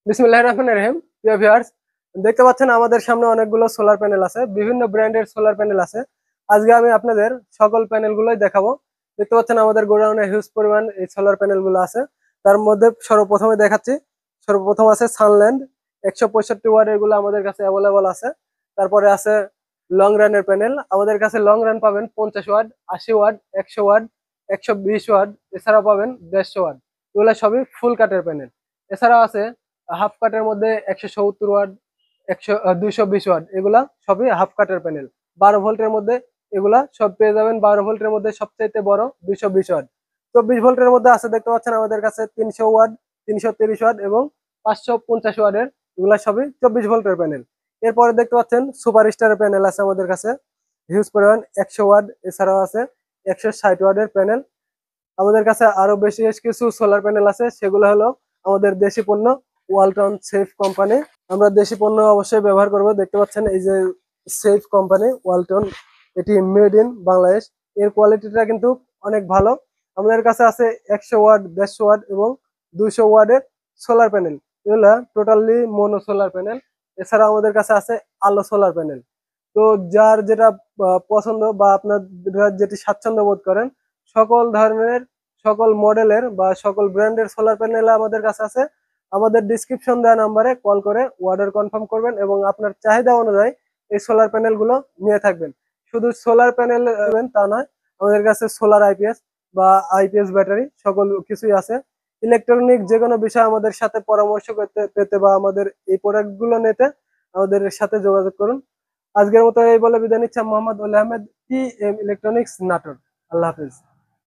বিসমিল্লাহির রহমানির রহিম। প্রিয় ভিউয়ার্স, দেখতে পাচ্ছেন আমাদের সামনে অনেকগুলো সোলার প্যানেল আছে, বিভিন্ন ব্র্যান্ডের সোলার প্যানেল আছে। আজকে আমি আপনাদের সকল প্যানেলগুলোই দেখাবো। দেখতে পাচ্ছেন আমাদের গোডাউনে হিউজ পরিমাণ এই সোলার প্যানেলগুলো আছে। তার মধ্যে সর্বপ্রথমে দেখাচ্ছি, সর্বপ্রথম আছে সানল্যান্ড 165 ওয়াট, এগুলো আমাদের কাছে অ্যাভেলেবল আছে। তারপরে আছে লং রানের প্যানেল, আমাদের কাছে লং রান পাবেন 50 ওয়াট, 80 ওয়াট, 100 ওয়াট, 120 ওয়াট, এছাড়াও পাবেন 150 ওয়াট। এগুলো সবই ফুল কাটের প্যানেল। এছাড়াও আছে হাফ কাটের মধ্যে 170 ওয়াট, 220 ওয়াট, এগুলা সবই হাফ কাটের প্যানেল। 12 ভোল্টের মধ্যে এগুলা সব পেয়ে যাবেন। 12 ভোল্টের মধ্যে সবচাইতে বড় 220 ওয়াট। 24 ভোল্টের মধ্যে আছে, দেখতে পাচ্ছেন আমাদের কাছে 300 ওয়াট, 330 ওয়াট এবং 550 ওয়াটের, এগুলা সবই 24 ভোল্টের প্যানেল। এরপরে দেখতে পাচ্ছেন সুপার স্টারের প্যানেল আছে আমাদের কাছে হিউজ পরিমাণ 100 ওয়াট, এছাড়াও আছে 160 ওয়াটের প্যানেল। আমাদের কাছে আরো বেশ কিছু সোলার প্যানেল আছে, সেগুলো হলো আমাদের দেশি পণ্য ওয়ালটন সেফ কোম্পানি। আমরা দেশি পণ্য অবশ্যই ব্যবহার করব। দেখতে পাচ্ছেন এই যে সেফ কোম্পানি ওয়ালটন, এটি মেড ইন বাংলাদেশ। এর কোয়ালিটিটা কিন্তু অনেক ভালো। আমাদের কাছে আছে 100 ওয়াট, 150 ওয়াট এবং 200 ওয়াটের সোলার প্যানেল। এগুলা টোটালি মোনো সোলার প্যানেল। এছাড়া আমাদের কাছে আছে আলো সোলার প্যানেল। তো যার যেটা পছন্দ বা আপনারা যেটি স্বাচ্ছন্দ্য বোধ করেন, সকল ধরনের, সকল মডেলের বা সকল ব্র্যান্ডের সোলার প্যানেল আমাদের কাছে আছে। আমাদের ডিসক্রিপশন দেওয়া নাম্বারে কল করে অর্ডার কনফার্ম করবেন এবং আপনার চাহিদা অনুযায়ী এই সোলার প্যানেল গুলো নিয়ে থাকবেন। শুধু সোলার প্যানেল তা নয়, আমাদের কাছে সোলার আইপিএস বা আইপিএস ব্যাটারি সকল কিছুই আছে। ইলেকট্রনিক যে কোনো বিষয় আমাদের সাথে পরামর্শ করতে পেতে বা আমাদের এই প্রোডাক্ট গুলো নিতে আমাদের সাথে যোগাযোগ করুন। আজকের মতো এই বলে বিদায় নিচ্ছি। Mohammad Oli Ahmed, T M electronics, Natore. Allah হাফিজ।